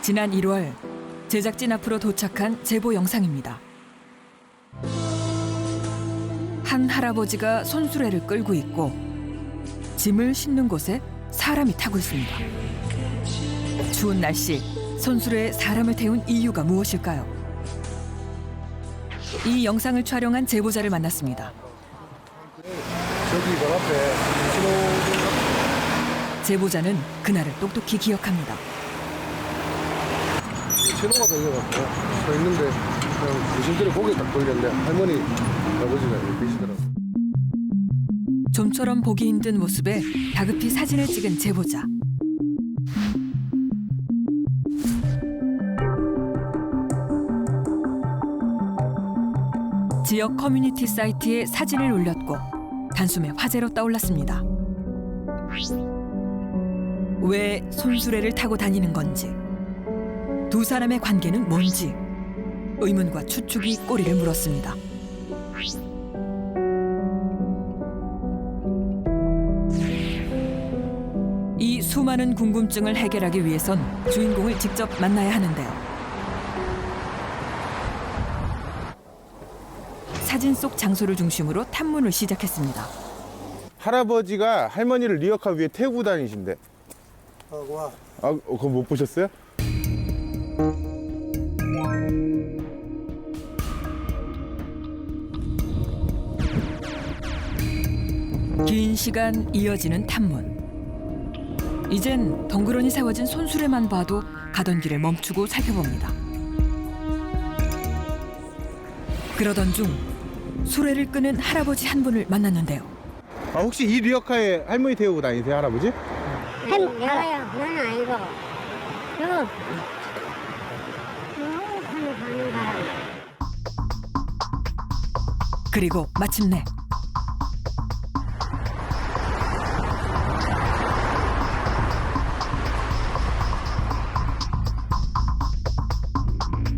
지난 1월 제작진 앞으로 도착한 제보 영상입니다. 한 할아버지가 손수레를 끌고 있고 짐을 싣는 곳에 사람이 타고 있습니다. 추운 날씨, 손수레에 사람을 태운 이유가 무엇일까요? 이 영상을 촬영한 제보자를 만났습니다. 저기 그 앞에 제보자는 그날을 똑똑히 기억합니다. 신호가 걸려갖고 서 있는데 그냥 조심스레 고개 딱 돌렸는데 할머니 아버지가 이렇게 계시더라고요. 좀처럼 보기 힘든 모습에 다급히 사진을 찍은 제보자. 지역 커뮤니티 사이트에 사진을 올렸고 단숨에 화제로 떠올랐습니다. 왜 손수레를 타고 다니는 건지, 두 사람의 관계는 뭔지 의문과 추측이 꼬리를 물었습니다. 이 수많은 궁금증을 해결하기 위해선 주인공을 직접 만나야 하는데요. 사진 속 장소를 중심으로 탐문을 시작했습니다. 할아버지가 할머니를 리어카 위에 태우고 다니신대. 그거 못 보셨어요? 긴 시간 이어지는 탐문. 이젠 덩그러니 세워진 손수레만 봐도 가던 길을 멈추고 살펴봅니다. 그러던 중 수레를 끄는 할아버지 한 분을 만났는데요. 혹시 이 리어카에 할머니 태우고 다니세요, 할아버지? 나는 아니고 가는 사람. 그리고 마침내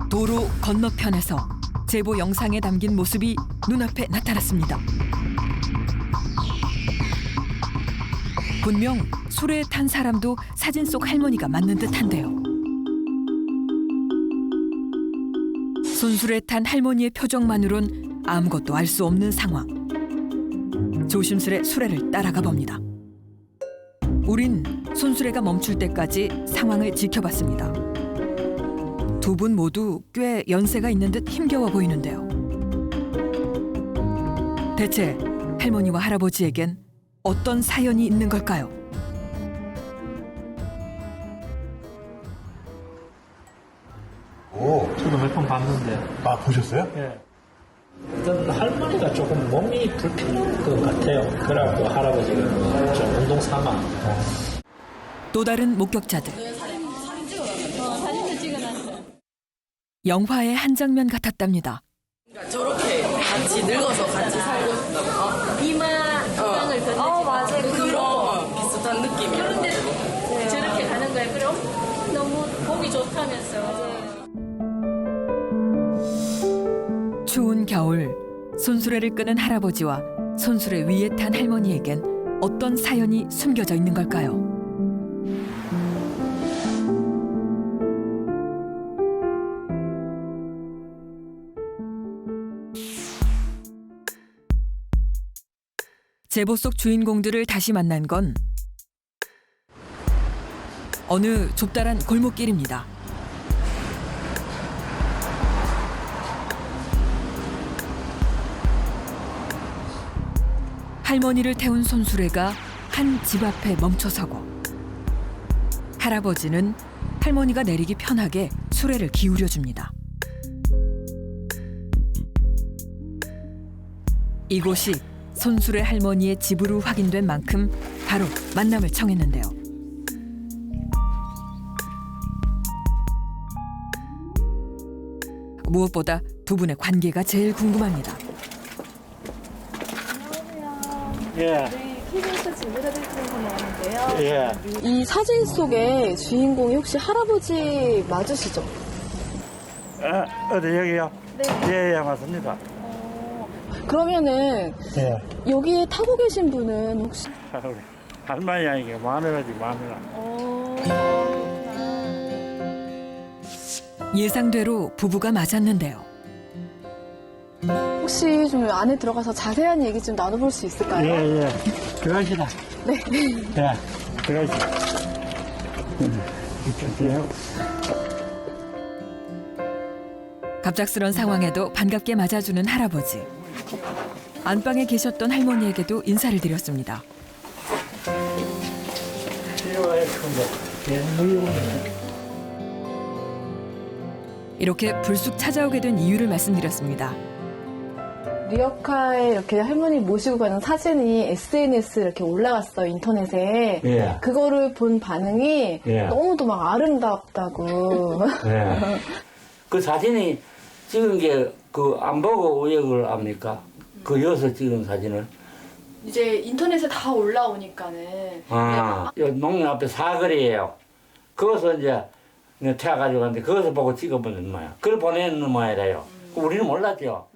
도로 건너편에서 제보 영상에 담긴 모습이 눈앞에 나타났습니다. 분명 수레에 탄 사람도 사진 속 할머니가 맞는 듯한데요. 손수레에 탄 할머니의 표정만으론 아무것도 알 수 없는 상황. 조심스레 수레를 따라가 봅니다. 우린 손수레가 멈출 때까지 상황을 지켜봤습니다. 두 분 모두 꽤 연세가 있는 듯 힘겨워 보이는데요. 대체 할머니와 할아버지에겐 어떤 사연이 있는 걸까요? 저도 몇 번 봤는데. 보셨어요? 예. 일단 할머니가 조금 몸이 불편한 것 같아요. 그래갖고 할아버지가 좀 운동 삼아. 또 다른 목격자들. 영화의 한 장면 같았답니다. 저렇게 같이 늙어서 같이 살고 싶다고. 이마 땅을 던지지. 맞아요. 그런 비슷한 느낌이에요. 그런데 저렇게 가는 거예요. 그럼 너무 보기 좋다면서. 추운 겨울 손수레를 끄는 할아버지와 손수레 위에 탄 할머니에겐 어떤 사연이 숨겨져 있는 걸까요? 제보 속 주인공들을 다시 만난 건 어느 좁다란 골목길입니다. 할머니를 태운 손수레가 한 집 앞에 멈춰서고 할아버지는 할머니가 내리기 편하게 수레를 기울여줍니다. 이곳이 손수레 할머니의 집으로 확인된 만큼 바로 만남을 청했는데요. 무엇보다 두 분의 관계가 제일 궁금합니다. 예. 네, KBS 진보자들에서 나왔는데요. 예. 이 사진 속의 주인공이 혹시 할아버지 맞으시죠? 어디 여기요? 네. 예, 맞습니다. 그러면은 예. 여기에 타고 계신 분은 혹시 우리 할머니 아니게 마누라지, 마누라. 예상대로 부부가 맞았는데요. 혹시 좀 안에 들어가서 자세한 얘기 좀 나눠볼 수 있을까요? 예. 들어가시다. 네. 자, 들어가시다. 이쪽이요. 갑작스런 상황에도 반갑게 맞아주는 할아버지. 안방에 계셨던 할머니에게도 인사를 드렸습니다. 이렇게 불쑥 찾아오게 된 이유를 말씀드렸습니다. 리어카에 이렇게 할머니 모시고 가는 사진이 SNS에 이렇게 올라갔어요, 인터넷에. 예. 그거를 본 반응이 예. 너무도 막 아름답다고. 네. 그 사진이 찍은 게 그 안 보고 우역을 합니까? 그 여기서 찍은 사진을. 이제 인터넷에 다 올라오니까는. 아, 요 농민 앞에 사거리예요. 거기서 이제 태워가지고 갔는데 거기서 보고 찍어보는 모양. 그걸 보내는 모양이래요. 우리는 몰랐죠.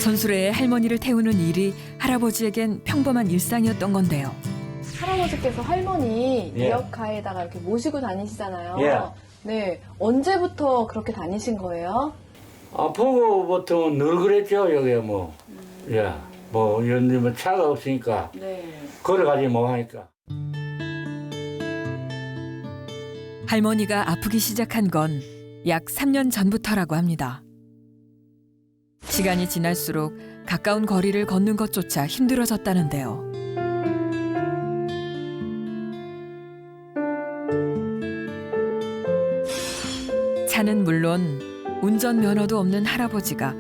손수레에 할머니를 태우는 일이 할아버지에겐 평범한 일상이었던 건데요. 할아버지께서 할머니 예. 리어카에다가 이렇게 모시고 다니시잖아요. 예. 네. 언제부터 그렇게 다니신 거예요? 아, 보고부터 늘 그랬죠, 여기 뭐. 예. 뭐, 연뭐 차가 없으니까. 네. 걸어가지 뭐 하니까. 할머니가 아프기 시작한 건 약 3년 전부터라고 합니다. 시간이 지날수록 가까운 거리를 걷는 것조차 힘들어졌다는데요. 차는 물론 운전면허도 없는 할아버지가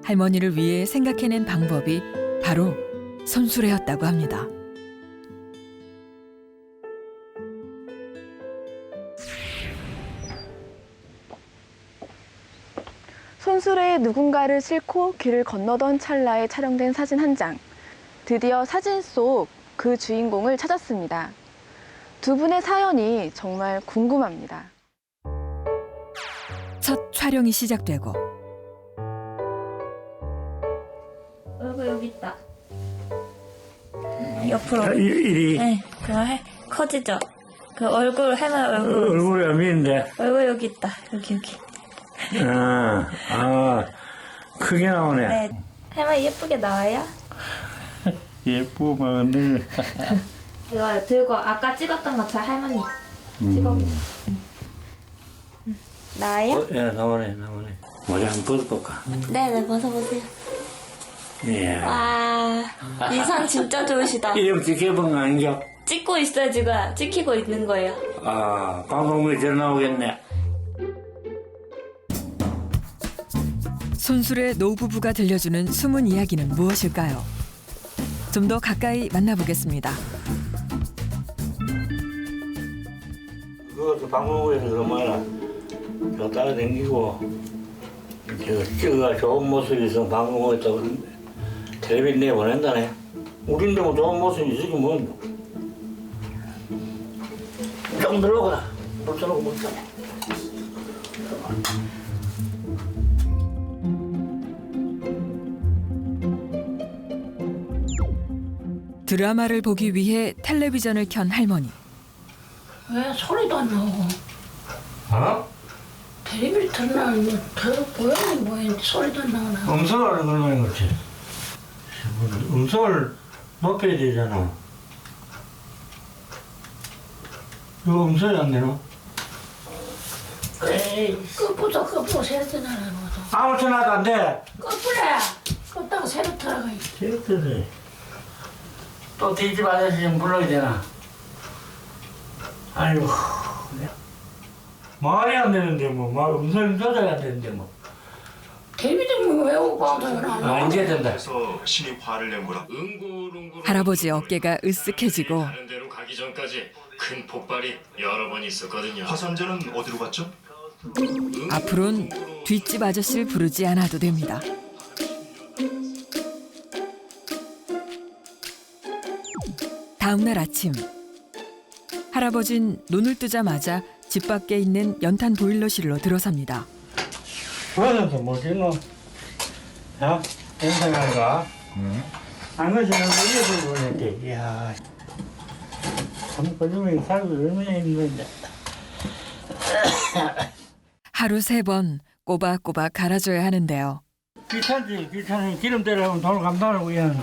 할머니를 위해 생각해낸 방법이 바로 손수레였다고 합니다. 손수레에 누군가를 싣고 길을 건너던 찰나에 촬영된 사진 한 장. 드디어 사진 속 그 주인공을 찾았습니다. 두 분의 사연이 정말 궁금합니다. 첫 촬영이 시작되고 얼굴 여기 있다. 옆으로. 이리 네, 그거 커지죠? 그 얼굴, 할머니 얼굴. 얼굴이 안 보이는데. 얼굴 여기 있다. 여기. 크게 나오네. 네. 할머니 예쁘게 나와요? 예쁘면은. 이거 들고 아까 찍었던 것처럼 할머니 찍어보세요. 나와요? 예, 나오네. 머리 한번 벗어볼까? 네네, 벗어보세요. 예. 와, 인상 진짜 좋으시다. 이름 지켜본 거 아닌가? 찍고 있어요, 지금. 찍히고 있는 거예요. 아, 방송국에 잘 나오겠네. 손수레 노부부가 들려주는 숨은 이야기는 무엇일까요? 좀 더 가까이 만나보겠습니다. 그것도 방송국에서 그러면 저 따라다니고 저 찍어가 좋은 모습이 있으면 방송국에 또 텔레비전 내보낸다네. 우린데 뭐 좋은 모습이 있으니 뭐. 좀 들어가. 물 써놓고 먹자. 드라마를 보기 위해 텔레비전을 켠 할머니. 왜 소리도 안 나오고 어? 텔레비를 틀어놔면 더 보이는 뭐였는데 소리도 안 나오나. 음성을 그러는 거지. 음성을 높여야 되잖아. 이거 음성이 안 되나? 에이 끄부터 해야 되나 모두. 아무 전화도 안 돼. 끄부래 끄다가 새로 들어가야지. 재밌더래. 또 뒤집 아저씨 좀 불러야 되나? 아이고. 말이 안 되는데 뭐, 말 음성 조절이 안 되는데 뭐. 텔레비전 외우고 방송을 안 아, 하고. 이제 된다. 그래서 신이 화를 낸 거라. 할아버지 어깨가 으쓱해지고 하는 대로 가기 전까지 큰 폭발이 여러 번 있었거든요. 화산재는 어디로 갔죠? 앞으로는 뒷집 아저씨를 부르지 않아도 됩니다. 다음 날 아침 할아버진 눈을 뜨자마자 집 밖에 있는 연탄 보일러실로 들어섭니다. 그래서 뭐지 너? 야, 괜찮은가? 안 그러시는 거 이래 보이는데, 이야. 참, 거짓말이 살기 얼마나 힘든데. 하루 3번 꼬박꼬박 갈아줘야 하는데요. 귀찮지. 귀찮으면 기름 때려면 돈을 감당하고 이하는데.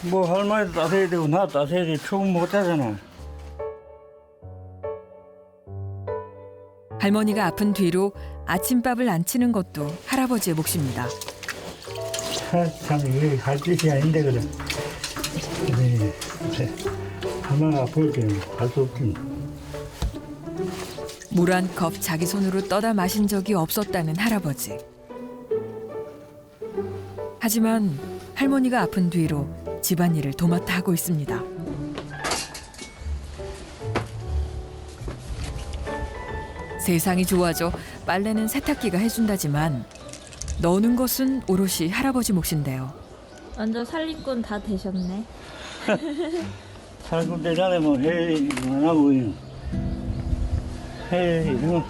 뭐 할머니도 따서야 되고 나 따서야 돼. 추운 못하잖아. 할머니가 아픈 뒤로 아침밥을 안 치는 것도 할아버지의 몫입니다. 참 이게 할 짓이 아닌데 그래. 그래. 할머니가 아플 때는 할 수 없지. 물 한 컵 자기 손으로 떠다 마신 적이 없었다는 할아버지. 하지만 할머니가 아픈 뒤로 집안일을 도맡아 하고 있습니다. 세상이 좋아져 빨래는 세탁기가 해준다지만 넣는 것은 오롯이 할아버지 몫인데요. 완전 살림꾼 다 되셨네. 살고 되잖아. 뭐 해, 안 하고 그냥. 해, 이거.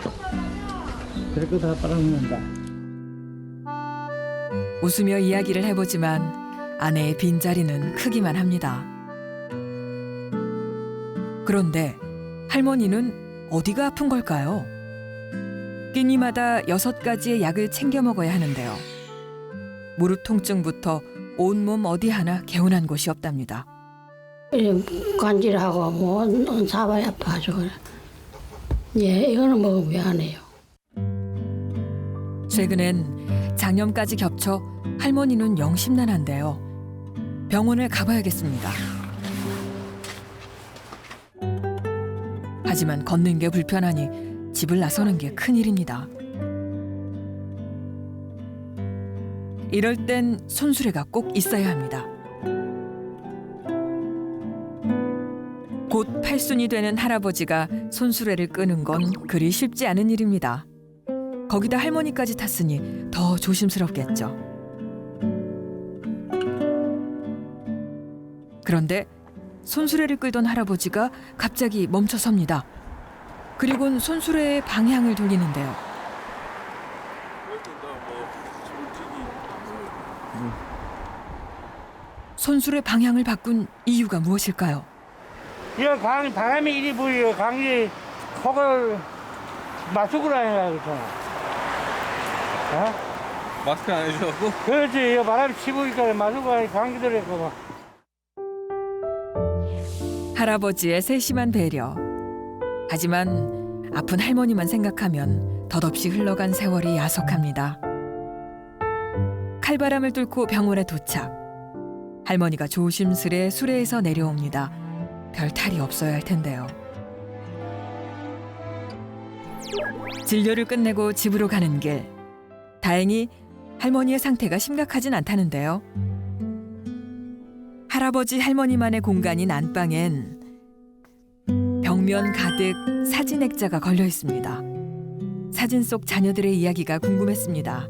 그렇게 다 빨아먹는다. 웃으며 이야기를 해보지만 아내의 빈자리는 크기만 합니다. 그런데 할머니는 어디가 아픈 걸까요? 끼니마다 6가지의 약을 챙겨 먹어야 하는데요. 무릎 통증부터 온몸 어디 하나 개운한 곳이 없답니다. 간질하고 뭐 사발이 아파가지고 예, 이거는 먹으면 왜 안 해요? 최근엔 장염까지 겹쳐 할머니는 영 심란한데요. 병원을 가봐야겠습니다. 하지만 걷는 게 불편하니 집을 나서는 게 큰일입니다. 이럴 땐 손수레가 꼭 있어야 합니다. 곧 8순이 되는 할아버지가 손수레를 끄는 건 그리 쉽지 않은 일입니다. 거기다 할머니까지 탔으니 더 조심스럽겠죠. 그런데 손수레를 끌던 할아버지가 갑자기 멈춰섭니다. 그리곤 손수레의 방향을 돌리는데요. 손수레 방향을 바꾼 이유가 무엇일까요? 이거 바람이 이리 불려. 강이 속을 마숙을 안 해야 그렇잖아. 어? 마스크 안 해주셔갖고? 그렇지. 이거 바람이 치부니까 마숙을 하니 감기 들을까봐. 할아버지의 세심한 배려. 하지만 아픈 할머니만 생각하면 덧없이 흘러간 세월이 야속합니다. 칼바람을 뚫고 병원에 도착. 할머니가 조심스레 수레에서 내려옵니다. 별 탈이 없어야 할 텐데요. 진료를 끝내고 집으로 가는 길. 다행히 할머니의 상태가 심각하진 않다는데요. 할아버지 할머니만의 공간인 안방엔 벽면 가득 사진 액자가 걸려 있습니다. 사진 속 자녀들의 이야기가 궁금했습니다.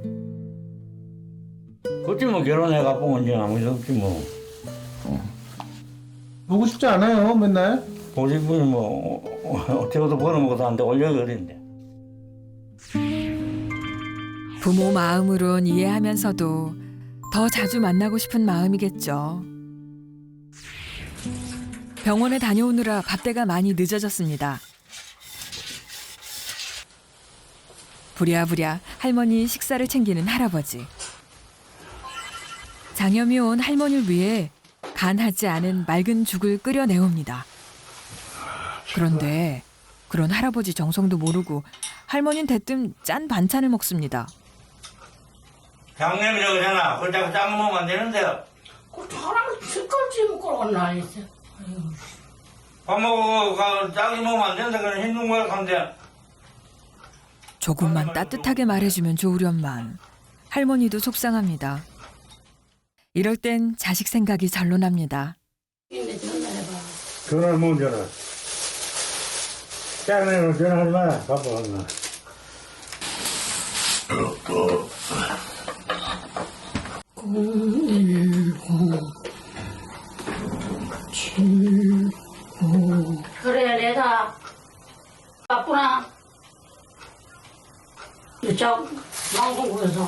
그치 뭐 결혼해갖고 언제 아무 일 없지 뭐. 보고 싶지 않아요, 맨날? 보지 뭐 어떻게도 벌어먹어도 안 돼 올려그랬는데. 부모 마음으론 이해하면서도 더 자주 만나고 싶은 마음이겠죠. 병원에 다녀오느라 밥때가 많이 늦어졌습니다. 부랴부랴 할머니 식사를 챙기는 할아버지. 장염이 온 할머니를 위해 간하지 않은 맑은 죽을 끓여내옵니다. 그런데 그런 할아버지 정성도 모르고 할머니는 대뜸 짠 반찬을 먹습니다. 장염이라고 하잖아. 그걸 자꾸 짠 먹으면 안 되는데요. 그 사람 숟갈지 먹고 나있어. 밥 먹고 짜게 먹으면 안 되는데 그냥 힘든 거야 하는데. 조금만 따뜻하게 말해주면 좋으련만. 할머니도 속상합니다. 이럴 땐 자식 생각이 절로 납니다. 전화를 못 전화. 짜증내면 전화하지 마라. 바빠. 01079. 그래 내가 바쁘나 저 방송국에서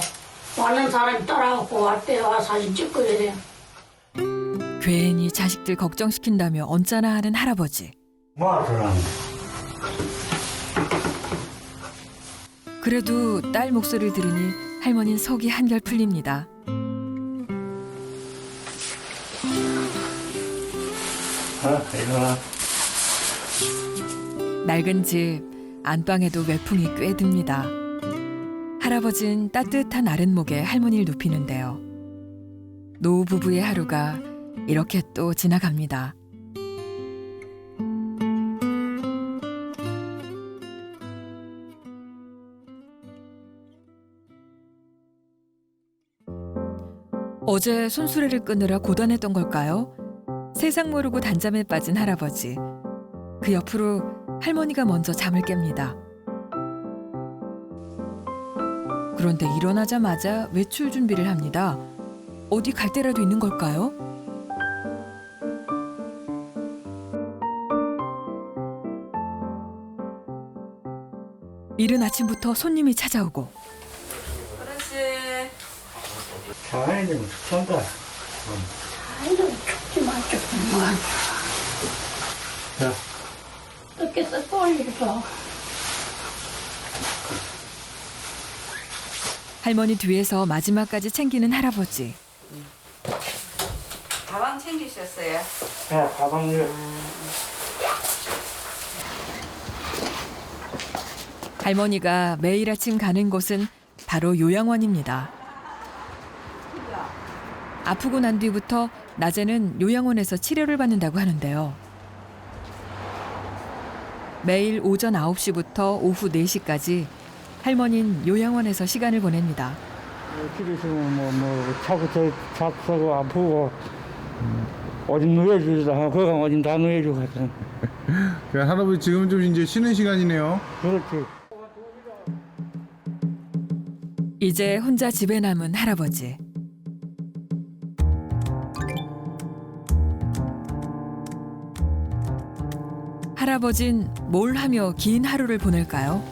왔는 사람이 따라갖고 왔대. 와 사진 찍고 이래. 괜히 자식들 걱정시킨다며 언짢아 하는 할아버지. 뭐 하더라. 그래도 딸 목소리를 들으니 할머니는 속이 한결 풀립니다. 일어나. 낡은 집 안방에도 외풍이 꽤 듭니다. 할아버지는 따뜻한 아랫목에 할머니를 눕히는데요. 노후 부부의 하루가 이렇게 또 지나갑니다. 어제 손수레를 끊으라 고단했던 걸까요? 세상 모르고 단잠에 빠진 할아버지. 그 옆으로 할머니가 먼저 잠을 깹니다. 그런데 일어나자마자 외출 준비를 합니다. 어디 갈 데라도 있는 걸까요? 이른 아침부터 손님이 찾아오고 자연이 좀 춥다. 아이고 춥지만 조금만. 자, 어깨서 돌리고. 할머니 뒤에서 마지막까지 챙기는 할아버지. 가방 챙기셨어요? 야, 가방을. 할머니가 매일 아침 가는 곳은 바로 요양원입니다. 아프고 난 뒤부터 낮에는 요양원에서 치료를 받는다고 하는데요. 매일 오전 9시부터 오후 4시까지 할머니는 요양원에서 시간을 보냅니다. 집에서 자꾸 잡수고 아프고 어디 누워주기도 하고 거기 어디 다 누워주고 하여튼. 할아버지 지금 좀 이제 쉬는 시간이네요. 그렇지. 이제 혼자 집에 남은 할아버지. 할아버진 뭘 하며 긴 하루를 보낼까요?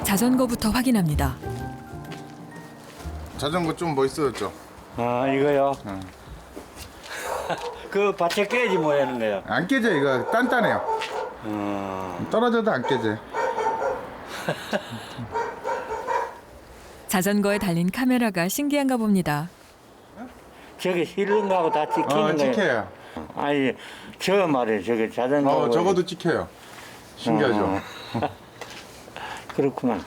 자전거부터 확인합니다. 자전거 좀 멋있어졌죠? 아, 이거요? 그 밭에 깨지 뭐하는 거야? 안 깨져 이거 단단해요. 떨어져도 안 깨져. 자전거에 달린 카메라가 신기한가 봅니다. 저게 힐링 거하고 다 찍히는 거예요? 찍혀요. 아니, 저 말이에요. 저게 자전거. 저거도 찍혀요. 신기하죠? 그렇구만.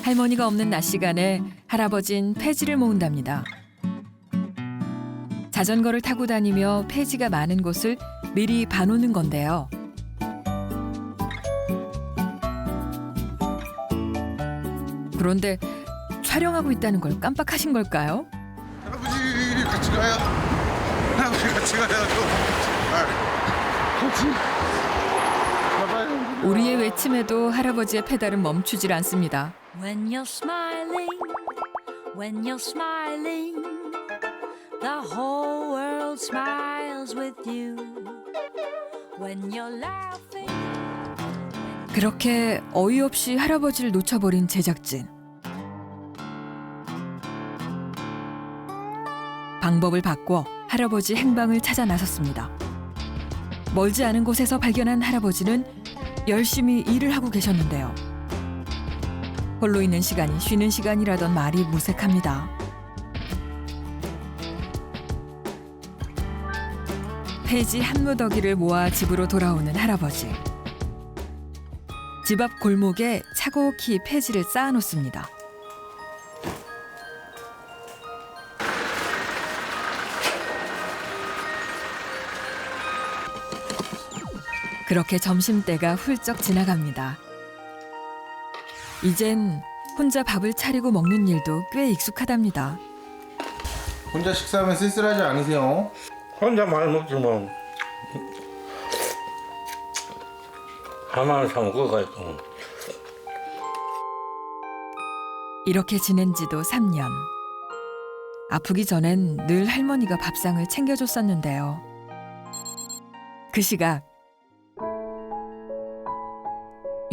할머니가 없는 낮 시간에 할아버진 폐지를 모은답니다. 자전거를 타고 다니며 폐지가 많은 곳을 미리 봐놓는 건데요. 그런데 촬영하고 있다는 걸 깜빡하신 걸까요? 할아버지 같이 가요. 할아버지 같이 가요. 같이 가봐요. 우리의 외침에도 할아버지의 페달은 멈추질 않습니다. When you're smiling, when you're smiling, the whole world smiles with you. When you're laughing. 그렇게 어이없이 할아버지를 놓쳐버린 제작진. 방법을 바꿔 할아버지 행방을 찾아 나섰습니다. 멀지 않은 곳에서 발견한 할아버지는 열심히 일을 하고 계셨는데요. 홀로 있는 시간이 쉬는 시간이라던 말이 무색합니다. 폐지 한 무더기를 모아 집으로 돌아오는 할아버지. 집 앞 골목에 차곡히 폐지를 쌓아놓습니다. 그렇게 점심때가 훌쩍 지나갑니다. 이젠 혼자 밥을 차리고 먹는 일도 꽤 익숙하답니다. 혼자 식사하면 쓸쓸하지 않으세요? 혼자 많이 먹지 뭐. 하나를 사 먹어가 있고. 이렇게 지낸 지도 3년. 아프기 전엔 늘 할머니가 밥상을 챙겨줬었는데요. 그 시각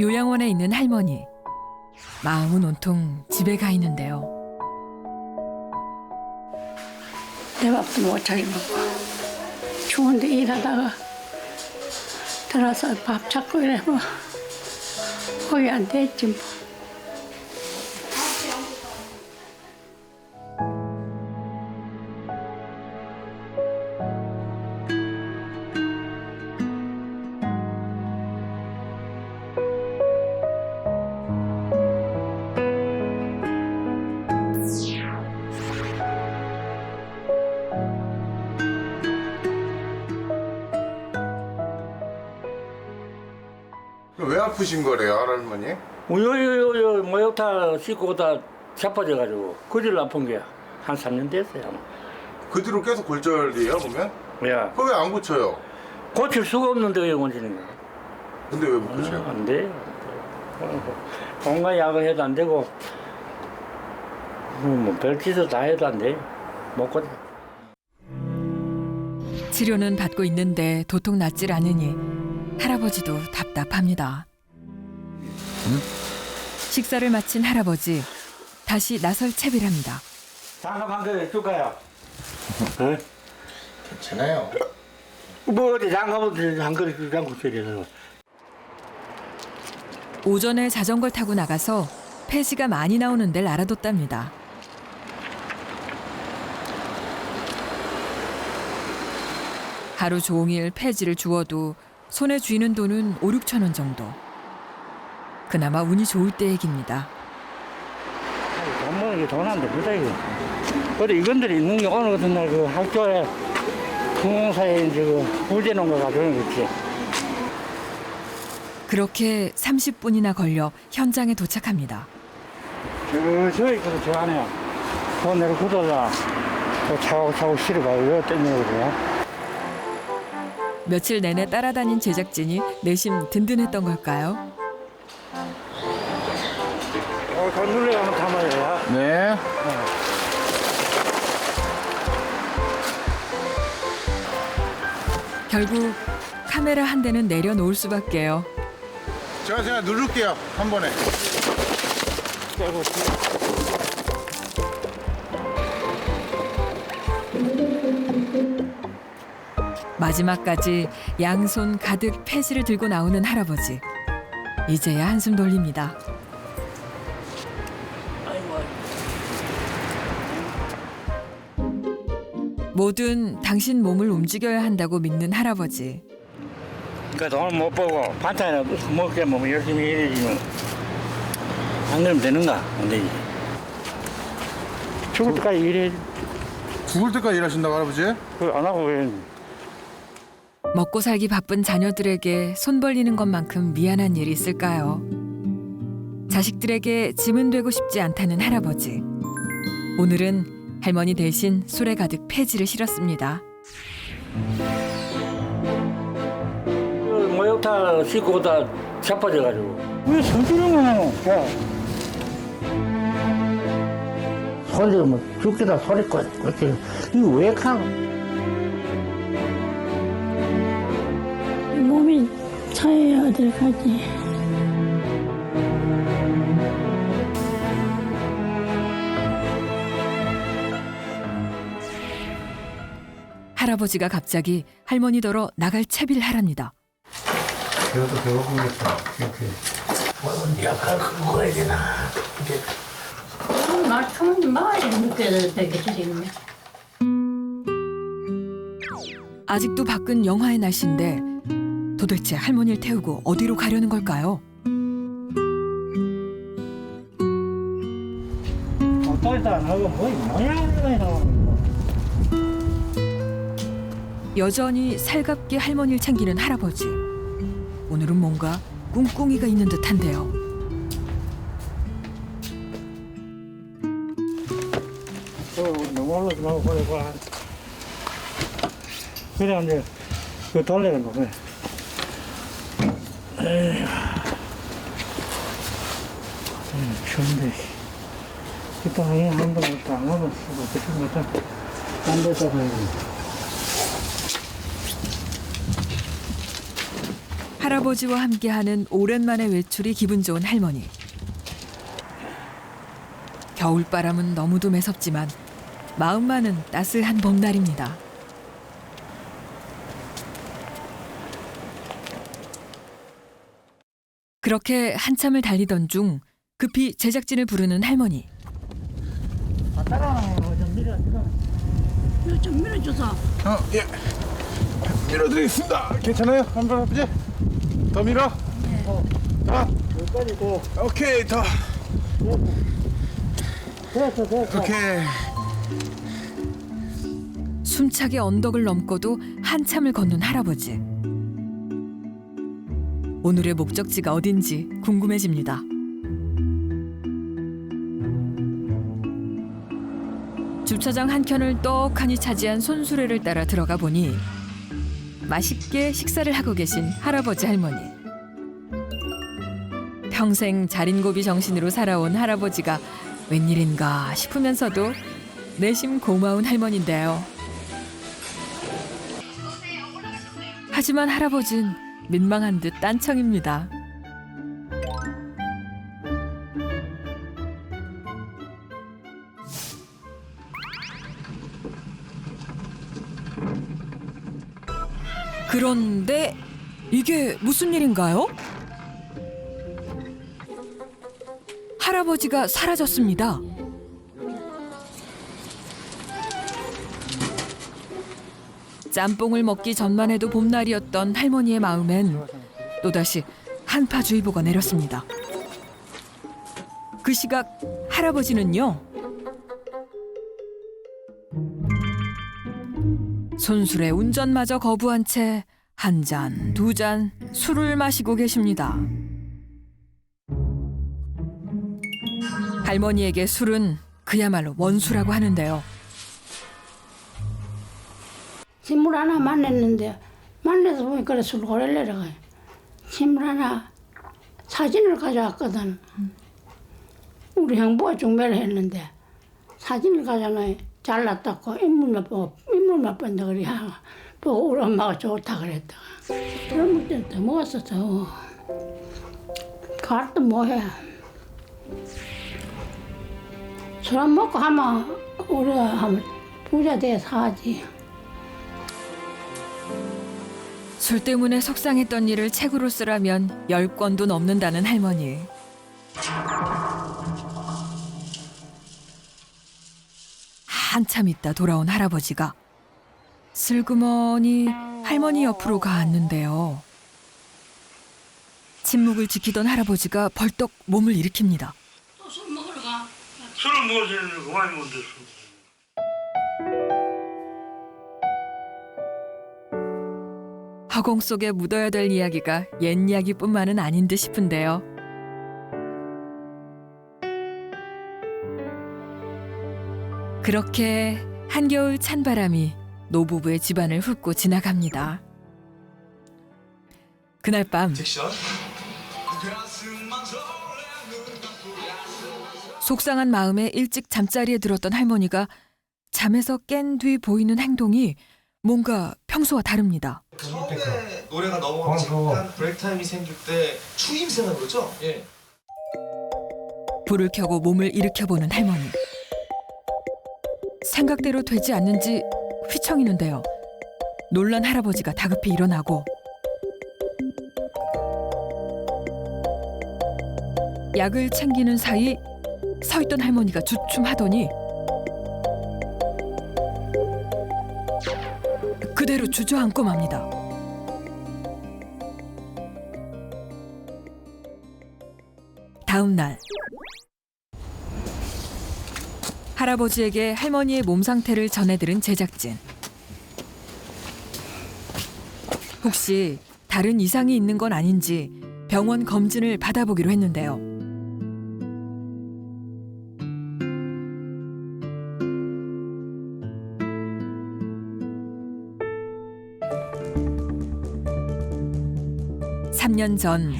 요양원에 있는 할머니. 마음은 온통 집에 가 있는데요. 내 밥도 못 차리고 추운데 일하다가 들어서 밥 찾고 이래 뭐 거의 안 됐지 뭐. 왜 아프신 거래요, 할머니? 우유유유 목욕탕 씻고 다 자빠져가지고 그 뒤로 아픈 게 한 3년 됐어요. 그 뒤로 계속 골절이에요, 그러면? 야, 그거 왜 안 고쳐요? 고칠 수가 없는데 왜 고치는 거야? 근데 왜 못 고쳐요? 안 돼. 온갖 약을 해도 안 되고 뭐 별짓을 다 해도 안 돼. 못 고쳐. 치료는 받고 있는데 도통 낫질 않으니 할아버지도 답답합니다. 식사를 마친 할아버지 다시 나설 채비랍니다. 장갑 한 그릇 줄까요? 응? 괜찮아요. 뭐 어디 장갑을 한 그릇 주지 않고 저리서. 오전에 자전거 타고 나가서 폐지가 많이 나오는 데를 알아뒀답니다. 하루 종일 폐지를 주워도 손에 쥐는 돈은 5, 6천 원 정도. 그나마 운이 좋을 때 얘기입니다. 돈 모는 게 돈 안 됩니다, 이거. 그래, 이건들이 있는 게 오늘 같은 날 그 학교에 공사에 이제 그 부재 놓은 거 가져오는 거지. 그렇게 30분이나 걸려 현장에 도착합니다. 저 있거든, 저 안에. 저 내가 굳어서 차고 실어가고 이거 땡기고 그래요. 며칠 내내 따라다닌 제작진이 내심 든든했던 걸까요? 더 눌러가면 담아요. 네. 결국 카메라 한 대는 내려놓을 수밖에요. 제가 누를게요, 한 번에. 마지막까지 양손 가득 폐지를 들고 나오는 할아버지. 이제야 한숨 돌립니다. 뭐든 당신 몸을 움직여야 한다고 믿는 할아버지. 그 돈을 못 보고 반찬이라도 먹게 뭐 열심히 일해주면 안 그러면 되는가? 안 되지. 죽을 때까지 일해. 죽을 때까지 일하신다고, 할아버지? 그걸 안 하고 왜? 먹고 살기 바쁜 자녀들에게 손 벌리는 것만큼 미안한 일이 있을까요? 자식들에게 짐은 되고 싶지 않다는 할아버지. 오늘은 할머니 대신 술에 가득 폐지를 실었습니다. 목욕탕 씻고 다 자빠져가지고. 왜 손질은 거냐고. 야. 손질 뭐 죽기다 소리 꼴찌. 이거 왜 가노? 몸이 차야 어딜 가지. 할아버지가 갑자기 할머니더러 나갈 채비를 하랍니다. 이것도 배고프겠다. 이렇게. 약간 먹어야 되나. 말하면 말이 늦게 되겠지 지금. 아직도 밖은 영하의 날씨인데 도대체 할머니를 태우고 어디로 가려는 걸까요? 딸도 안 하고 뭐야 이거. 여전히 살갑게 할머니를 챙기는 할아버지. 오늘은 뭔가 꿍꿍이가 있는 듯한데요. 너무 올라오지 말고 그래. 그래 이제 그 돌리는 거 그래. 에휴. 추운데. 이따 한번 또 안 하면 그때 딴 데서 가야지. 할아버지와 함께하는 오랜만의 외출이 기분 좋은 할머니. 겨울바람은 너무도 매섭지만 마음만은 따스한 봄날입니다. 그렇게 한참을 달리던 중 급히 제작진을 부르는 할머니. 좀 밀어줘서. 예. 밀어드리겠습니다. 괜찮아요? 한번 아버지? 더 밀어? 자. 여기까지 돼. 오케이, 더. 됐어. 오케이. 숨차게 언덕을 넘고도 한참을 걷는 할아버지. 오늘의 목적지가 어딘지 궁금해집니다. 주차장 한켠을 떡하니 차지한 손수레를 따라 들어가 보니 맛있게 식사를 하고 계신 할아버지 할머니. 평생 자린고비 정신으로 살아온 할아버지가 웬일인가 싶으면서도 내심 고마운 할머니인데요. 하지만 할아버진 민망한 듯 딴청입니다. 그런데 이게 무슨 일인가요? 할아버지가 사라졌습니다. 짬뽕을 먹기 전만 해도 봄날이었던 할머니의 마음엔 또다시 한파주의보가 내렸습니다. 그 시각 할아버지는요. 손술의 운전마저 거부한 채 한 잔, 두 잔 술을 마시고 계십니다. 할머니에게 술은 그야말로 원수라고 하는데요. 친물 하나 만났는데 만나서 보니 그래 술고래를 내려가요. 친물 하나 사진을 가져왔거든. 우리 형부가 중매를 했는데 사진을 가져놔 잘났다고 인물만 본다 그래. 보고 우리 엄마가 좋다 그랬다. 젊을 때는 더 먹었어 더. 가을도 뭐해. 술 안 먹고 하면 우리가 하면 부자 돼서 하지. 술 때문에 속상했던 일을 책으로 쓰라면 10권도 넘는다는 할머니. 한참 있다 돌아온 할아버지가 슬그머니 할머니 옆으로 가앉는데요. 침묵을 지키던 할아버지가 벌떡 몸을 일으킵니다. 또 술 먹으러 가. 술을 먹었으니 그만이 못 됐어. 허공 속에 묻어야 될 이야기가 옛 이야기뿐만은 아닌 듯 싶은데요. 그렇게 한겨울 찬바람이 노부부의 집안을 훑고 지나갑니다. 그날 밤 속상한 마음에 일찍 잠자리에 들었던 할머니가 잠에서 깬 뒤 보이는 행동이 뭔가 평소와 다릅니다. 처음에 노래가 넘어가면 잠깐 브레이크 타임이 생길 때 추임새는 거죠? 예. 불을 켜고 몸을 일으켜보는 할머니. 생각대로 되지 않는지 휘청이는데요. 놀란 할아버지가 다급히 일어나고 약을 챙기는 사이 서 있던 할머니가 주춤하더니 그대로 주저앉고 맙니다. 다음 날 할아버지에게 할머니의 몸 상태를 전해들은 제작진. 혹시 다른 이상이 있는 건 아닌지 병원 검진을 받아보기로 했는데요. (3년) 전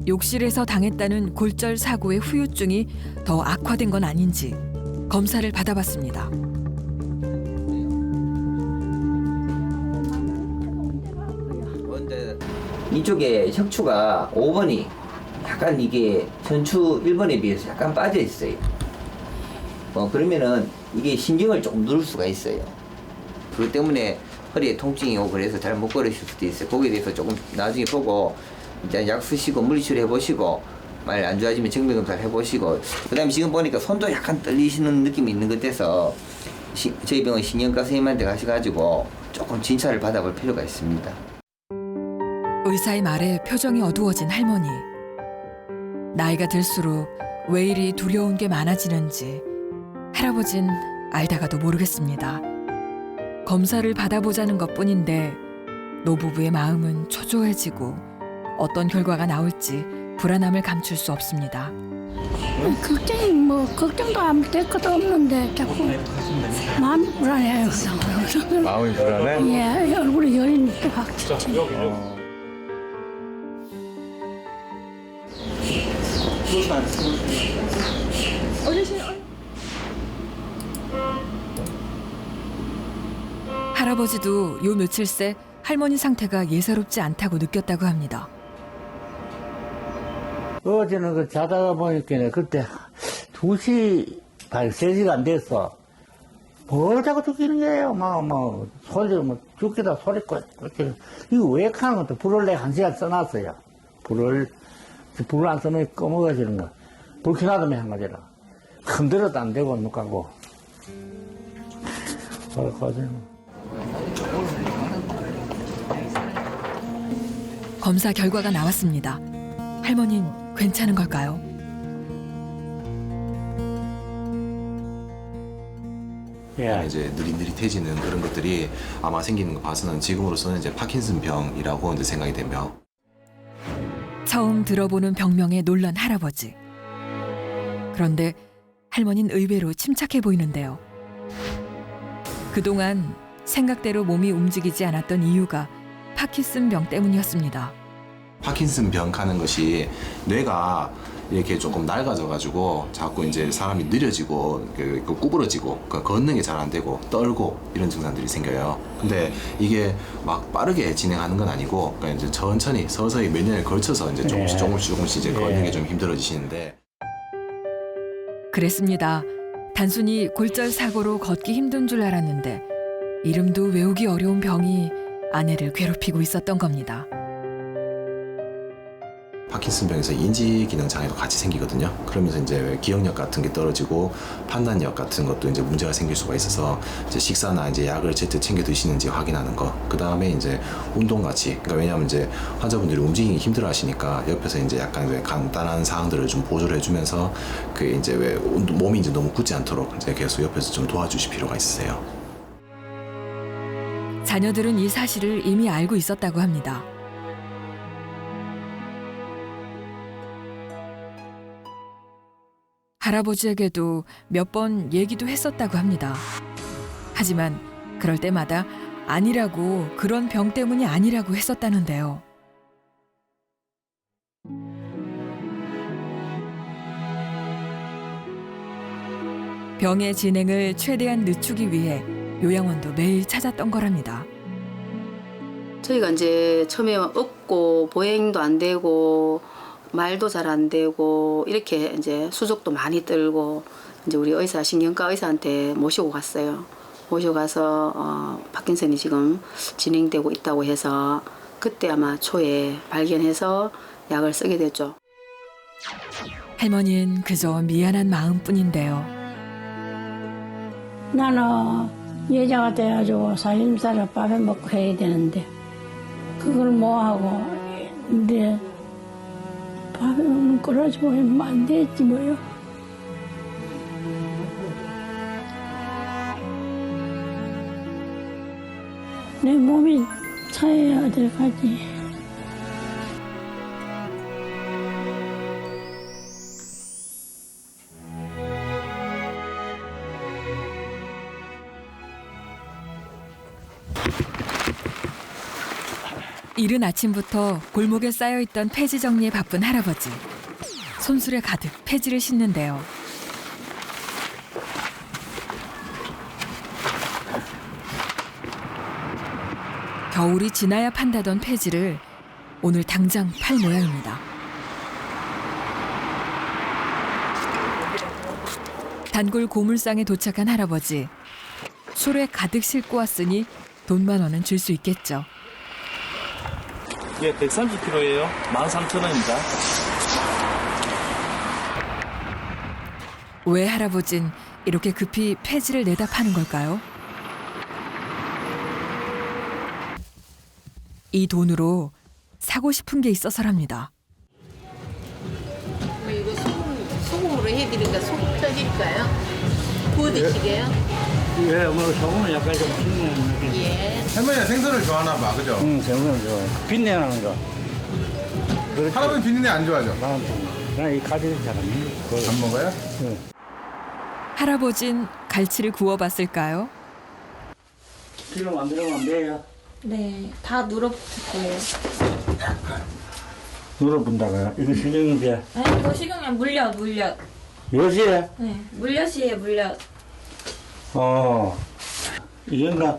욕실에서 당했다는 골절 사고의 후유증이 더 악화된 건 아닌지 검사를 받아봤습니다. 이쪽에 척추가 5번이 약간 이게 전추 1번에 비해서 약간 빠져 있어요. 그러면은 이게 신경을 조금 누를 수가 있어요. 그것 때문에 허리에 통증이 오고 그래서 잘 못 걸으실 수도 있어요. 거기에 대해서 조금 나중에 보고 이제 약 쓰시고 물리치료 해보시고 말 안 좋아지면 정밀검사를 해보시고 그다음에 지금 보니까 손도 약간 떨리시는 느낌이 있는 것 같아서 저희 병원 신경과 선생님한테 가셔가지고 조금 진찰을 받아볼 필요가 있습니다. 의사의 말에 표정이 어두워진 할머니. 나이가 들수록 왜 이리 두려운 게 많아지는지 할아버진 알다가도 모르겠습니다. 검사를 받아보자는 것뿐인데 노부부의 마음은 초조해지고 어떤 결과가 나올지 불안함을 감출 수 없습니다. 걱정이 걱정도 안 될 것도 없는데 자꾸 마음이 불안해요. 마음이 불안해? 예, 얼굴에 열이 확 치죠. 할아버지도 요 며칠 새 할머니 상태가 예사롭지 않다고 느꼈다고 합니다. 어제는 그 자다가 보니까 그때 2시 반, 3시가 안 됐어. 뭘 자꾸 죽이는 거예요. 소리, 죽기다 소리껏. 이거 왜 하는 것도 불을 내가 1시간 써놨어요. 불을 안 써놓으면 꺼먹어지는 거. 불 켜놔두면 한 거잖아. 흔들어도 안 되고, 못 가고. 검사 결과가 나왔습니다. 할머니는 괜찮은 걸까요? 이제 느릿느릿해지는 그런 것들이 아마 생기는 거 봐서는 지금으로서는 이제 파킨슨 병이라고 이제 생각이 되며 처음 들어보는 병명에 놀란 할아버지. 그런데 할머니는 의외로 침착해 보이는데요. 그동안 생각대로 몸이 움직이지 않았던 이유가 파킨슨병 때문이었습니다. 파킨슨 병 가는 것이 뇌가 이렇게 조금 낡아져가지고 자꾸 이제 사람이 느려지고 구부러지고 걷는 게 잘 안 되고 떨고 이런 증상들이 생겨요. 근데 이게 막 빠르게 진행하는 건 아니고 그러니까 이제 천천히 서서히 몇 년에 걸쳐서 이제 조금씩 이제 걷는 게 좀 힘들어지시는데. 그랬습니다. 단순히 골절 사고로 걷기 힘든 줄 알았는데 이름도 외우기 어려운 병이 아내를 괴롭히고 있었던 겁니다. 파킨슨병에서 인지 기능 장애도 같이 생기거든요. 그러면서 이제 기억력 같은 게 떨어지고 판단력 같은 것도 이제 문제가 생길 수가 있어서 이제 식사나 이제 약을 제때 챙겨 드시는지 확인하는 거. 그 다음에 이제 운동 같이. 그러니까 왜냐하면 이제 환자분들이 움직이기 힘들어하시니까 옆에서 이제 약간 왜 간단한 사항들을 좀 보조를 해주면서 그 이제 왜 몸이 이제 너무 굳지 않도록 이제 계속 옆에서 좀 도와주실 필요가 있으세요. 자녀들은 이 사실을 이미 알고 있었다고 합니다. 할아버지에게도 몇 번 얘기도 했었다고 합니다. 하지만 그럴 때마다 아니라고, 그런 병 때문이 아니라고 했었다는데요. 병의 진행을 최대한 늦추기 위해 요양원도 매일 찾았던 거랍니다. 저희가 이제 처음에 없고 보행도 안 되고 말도 잘 안 되고 이렇게 이제 수족도 많이 떨고 이제 우리 의사, 신경과 의사한테 모시고 갔어요. 모시고 가서 파킨슨이 지금 진행되고 있다고 해서 그때 아마 초에 발견해서 약을 쓰게 됐죠. 할머니는 그저 미안한 마음뿐인데요. 나는 여자가 돼가지고 살림살이를 밥에 먹고 해야 되는데 그걸 뭐하고 근데 밥에 먹는 끓여주고 하면 안 되지 뭐요. 내 몸이 차야 될까지. 이른 아침부터 골목에 쌓여있던 폐지 정리에 바쁜 할아버지. 손수레 가득 폐지를 싣는데요. 겨울이 지나야 판다던 폐지를 오늘 당장 팔 모양입니다. 단골 고물상에 도착한 할아버지. 수레 가득 싣고 왔으니 돈 10,000원은 줄 수 있겠죠. 예, 130kg예요. 13,000원입니다. 왜 할아버진 이렇게 급히 폐지를 내다 파는 걸까요? 이 돈으로 사고 싶은 게 있어서랍니다. 이거 소금으로 해드릴까? 소금 펴드릴까요? 구워 드시게요? 예, 뭐 소금은 약간 좀 씹는 느낌. 예. 할머니가 생선을 좋아하나 봐, 그죠? 응, 생선은 좋아해. 빛내 나는 거. 할아버지 비린내 안 좋아하죠? 난이 가지를 잘 안 먹어. 안 먹어요? 응. 할아버진 갈치를 구워봤을까요? 기름 안 들어가면 안 돼요. 네, 다 눌어붙을 거예요. 눌어본다고요? 이거 식용유제. 아니, 이거 식용유 물엿. 요새? 네, 물엿이에요, 물엿. 이건가?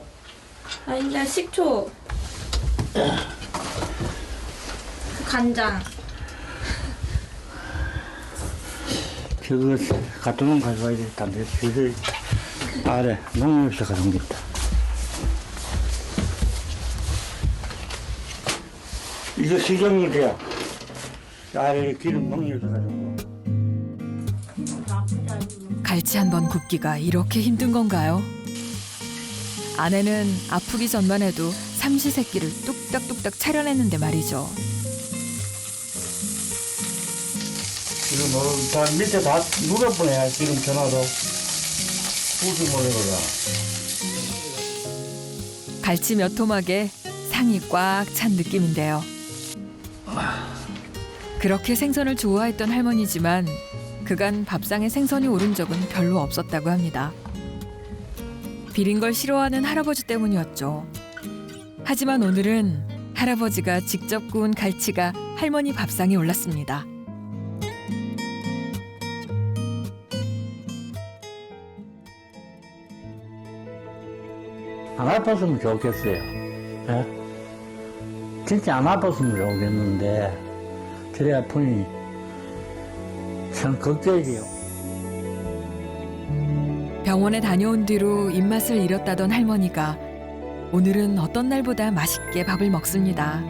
아니, 이제 식초. 간장. 저거 갖다 놓은 가져와야 돼. 담배 저기 아래 농협에서 가져온 게 있다. 이거 식용유제야. 아래 기름 농협에서 가져온 거. 갈치 한 번 굽기가 이렇게 힘든 건가요? 아내는 아프기 전만 해도 삼시세끼를 뚝딱뚝딱 차려냈는데 말이죠. 이거 다 밑에 다 눌어보내야 지금 전화로 부수 모르거든. 갈치 몇 토막에 상이 꽉 찬 느낌인데요. 그렇게 생선을 좋아했던 할머니지만 그간 밥상에 생선이 오른 적은 별로 없었다고 합니다. 비린 걸 싫어하는 할아버지 때문이었죠. 하지만 오늘은 할아버지가 직접 구운 갈치가 할머니 밥상에 올랐습니다. 안 아팠으면 좋겠어요. 예? 진짜 안 아팠으면 좋겠는데 저래 아프니 참 걱정이에요. 병원에 다녀온 뒤로 입맛을 잃었다던 할머니가 오늘은 어떤 날보다 맛있게 밥을 먹습니다.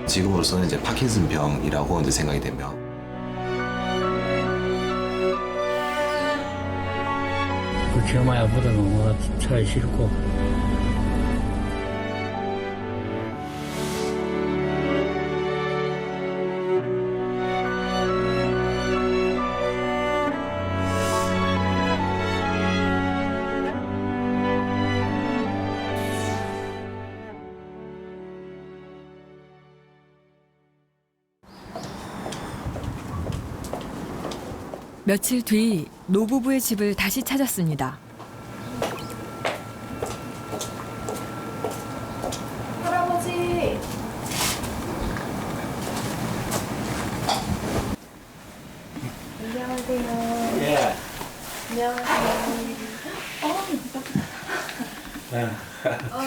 지금으로서는 이제 파킨슨 병이라고 이제 생각이 되며 그 지엄마야 보다 너무 차라리 싫고. 며칠 뒤 노부부의 집을 다시 찾았습니다. 할아버지. 안녕하세요. 예. 안녕하세요.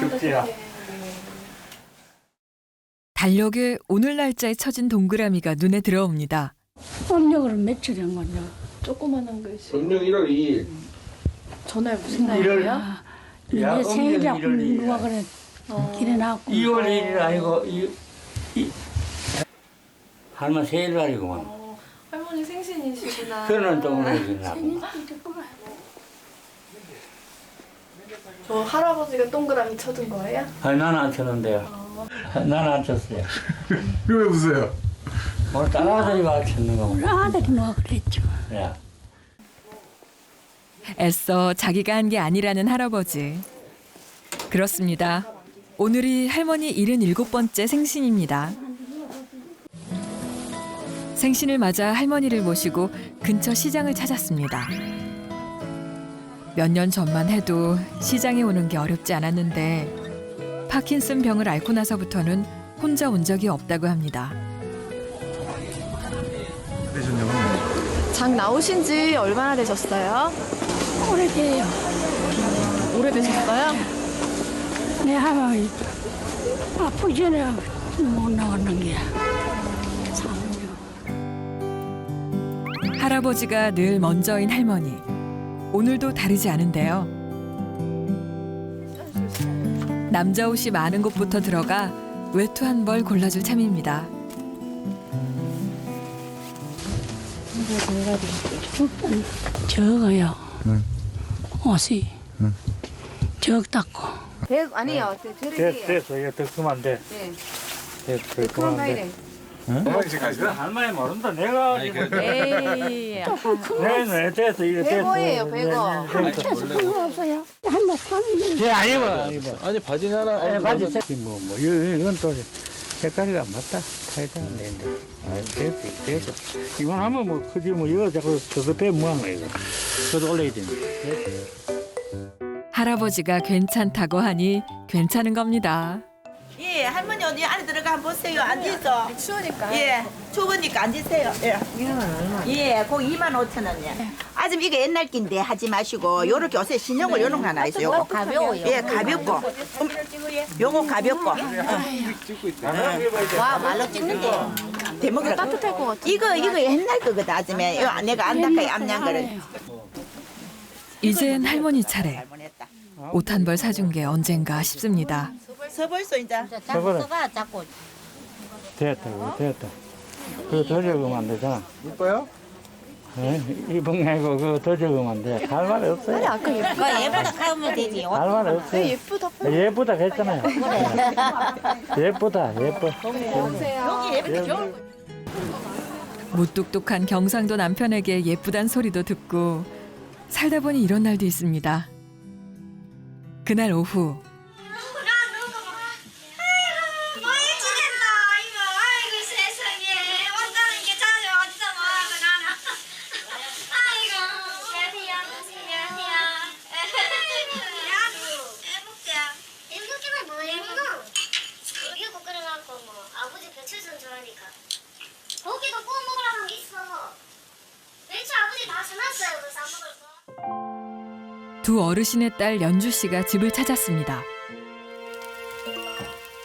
춥지야. 달력에 오늘 날짜에 쳐진 동그라미가 눈에 들어옵니다. 음력으로 며칠 한 거냐? 조그만한 글씨. 음력 1월 2일. 전날 무슨 날이에요? 야, 내 생일이라고 음력 1월 2일. 누가 그래 일어나고 2월 1일 아니고 할머니 생일날이구만. 할머니 생신이시구나. 그는 동그라미나. 저 할아버지가 동그라미 쳐준 거예요? 아니 나는 안 쳤는데요. 나는 안 쳤어요. 왜 웃어요? 뭐 딸아들이가 쳤는 거. 우리 아들이 누가 그랬죠. 야. 애써 자기가 한 게 아니라는 할아버지. 그렇습니다. 오늘이 할머니 77번째 생신입니다. 생신을 맞아 할머니를 모시고 근처 시장을 찾았습니다. 몇 년 전만 해도 시장에 오는 게 어렵지 않았는데 파킨슨 병을 앓고 나서부터는 혼자 온 적이 없다고 합니다. 장 나오신 지 얼마나 되셨어요? 오래돼요. 오래되셨어요? 내 할머니 아프기 전에 못 나가는 게. 할아버지가 늘 먼저인 할머니. 오늘도 다르지 않은데요. 남자 옷이 많은 곳부터 들어가 외투 한 벌 골라줄 참입니다. 적어요. 옷이 적다고. 아니요. 됐어. 이거 더 크면 안 돼. 됐어. 그만 안 돼. 할머니 모른다. 내가 지금. 에이. 네, 됐어. 이거 됐어. 배고예요, 배고. 없어요. 한번 사는 예, 아니면. 아니 바지 하나. 바지 이건 또 색깔이가 맞다. 타이트 안 되는데. 됐어. 이건 하면 뭐 크지 뭐 이거 자꾸 저거 빼 뭐하는 거야 이거. 그것도 올려야 되는데. 할아버지가 괜찮다고 하니 괜찮은 겁니다. 예, 할머니 어디 안에 들어가 한번 보세요. 앉으세요. 추우니까. 예, 추우니까 앉으세요. 예. 예, 그거 25,000원이야. 아줌 이거 옛날 낀데 하지 마시고 요렇게 요새 신형을 요런 거 하나 있어요. 요거. 가벼워요. 예, 가볍고. 요거 가볍고. 와, 말로 찍는데. 대목이 따뜻할 것 같아. 이거 옛날 거거든 아줌에. 이거 내가 안닦아요 암양 거를. 이젠 할머니 차례. 옷 한 벌 사준 게 언젠가 싶습니다. 서벌소 이제. 서봐, 자꾸. 됐다. 그거 더 적으면 안 되잖아. 이뻐요? 네? 이쁜 게 아니고 그거 더 적으면 안 돼. 할 말 없어요. 아니, 아까 예쁘다. 예쁘다 가면 되지. 할 말 없어요. 예쁘다 했잖아요. 예쁘다. 여기 예쁘게 좋은 거. 무뚝뚝한 경상도 남편에게 예쁘단 소리도 듣고 살다 보니 이런 날도 있습니다. 그날 오후 고기도 구워 먹으라는 게 있어. 왠지 아버지 다 전화했어요. 그래서 안 먹을 거. 두 어르신의 딸 연주 씨가 집을 찾았습니다.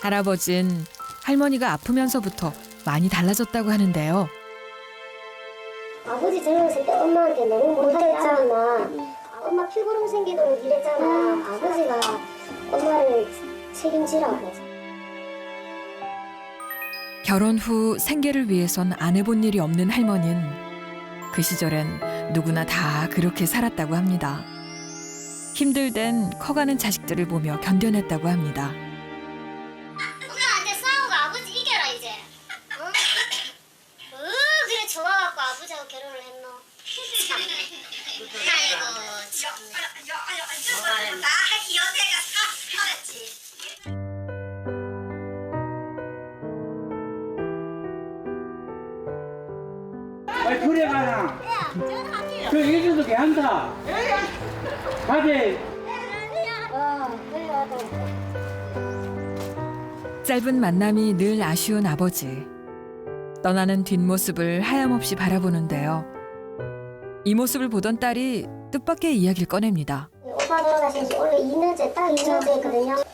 할아버진 할머니가 아프면서부터 많이 달라졌다고 하는데요. 아버지 젊었을 때 엄마한테 너무 못했잖아. 엄마 피부름 생기도록 이랬잖아. 아버지가 엄마를 책임지라고 해서. 결혼 후 생계를 위해선 안 해본 일이 없는 할머니는 그 시절엔 누구나 다 그렇게 살았다고 합니다. 힘들 땐 커가는 자식들을 보며 견뎌냈다고 합니다. 엄마한테 싸우고 아버지 이겨라 이제. 어? 그래 좋아갖고 아버지하고 결혼을 했노. 아이고 참네. 나 연애가 살았지. 아이 그래 가나. 그 예전도 괜찮다. 가지. 그래 와도. 짧은 만남이 늘 아쉬운 아버지. 떠나는 뒷모습을 하염없이 바라보는데요. 이 모습을 보던 딸이 뜻밖의 이야기를 꺼냅니다. 오빠 돌아가신 지 원래 2년째, 딱 2년째거든요.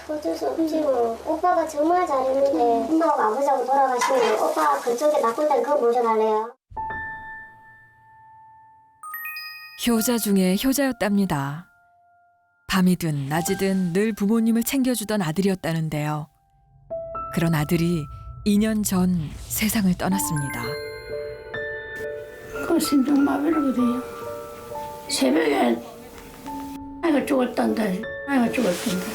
어쩔 수 없지 뭐. 오빠가 정말 잘했는데 엄마하고 아버지하고 돌아가시면 오빠 그쪽에 놔둘 땐 그거 모셔달래요. 효자 중에 효자였답니다. 밤이든 낮이든 늘 부모님을 챙겨주던 아들이었다는데요. 그런 아들이 2년 전 세상을 떠났습니다. 그 심장마비로거든요. 새벽에 아이가 죽었단다. 아이가 죽었단다.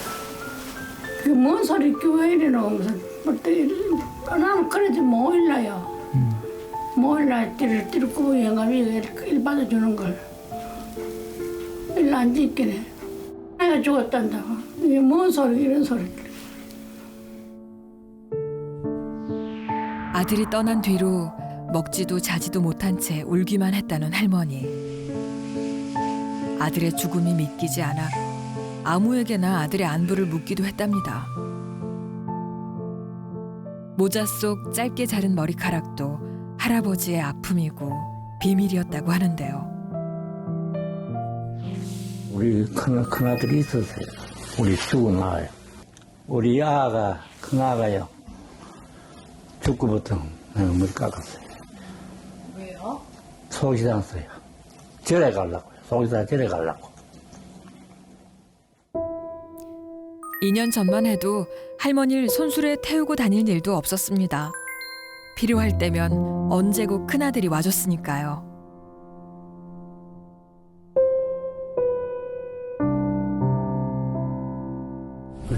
그게 뭔 소리 교회 이래 나오면서 나는 그래도 못 일나요. 못 일나 띠르고 영감이 일 받아주는 걸. 일 안 짓기네. 아이가 죽었단다. 이게 뭔 소리 이런 소리. 아들이 떠난 뒤로 먹지도 자지도 못한 채 울기만 했다는 할머니. 아들의 죽음이 믿기지 않아 아무에게나 아들의 안부를 묻기도 했답니다. 모자 속 짧게 자른 머리카락도 할아버지의 아픔이고 비밀이었다고 하는데요. 우리 큰아들이 있었어요. 우리 죽은 아요. 우리 아가 큰아가요. 죽고부터 머리 깎았어요. 왜요? 속이 상했어요. 절에 가려고요. 속이 상 절에 가려고. 2년 전만 해도 할머니를 손수레에 태우고 다닐 일도 없었습니다. 필요할 때면 언제고 큰아들이 와줬으니까요.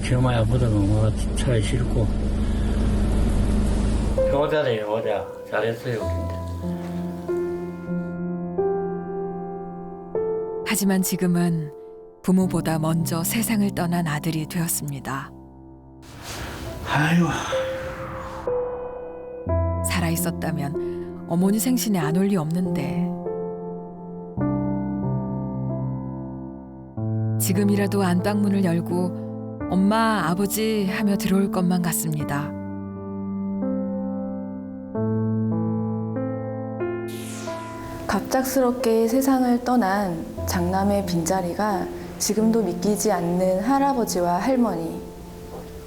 지엄마 아보다가 뭐 차라리 싫고. 효자네, 효자. 잘했어요, 근데. 하지만 지금은 부모보다 먼저 세상을 떠난 아들이 되었습니다. 아이고. 살아있었다면 어머니 생신에 안 올 리 없는데 지금이라도 안방문을 열고 엄마, 아버지 하며 들어올 것만 같습니다. 갑작스럽게 세상을 떠난 장남의 빈자리가 지금도 믿기지 않는 할아버지와 할머니.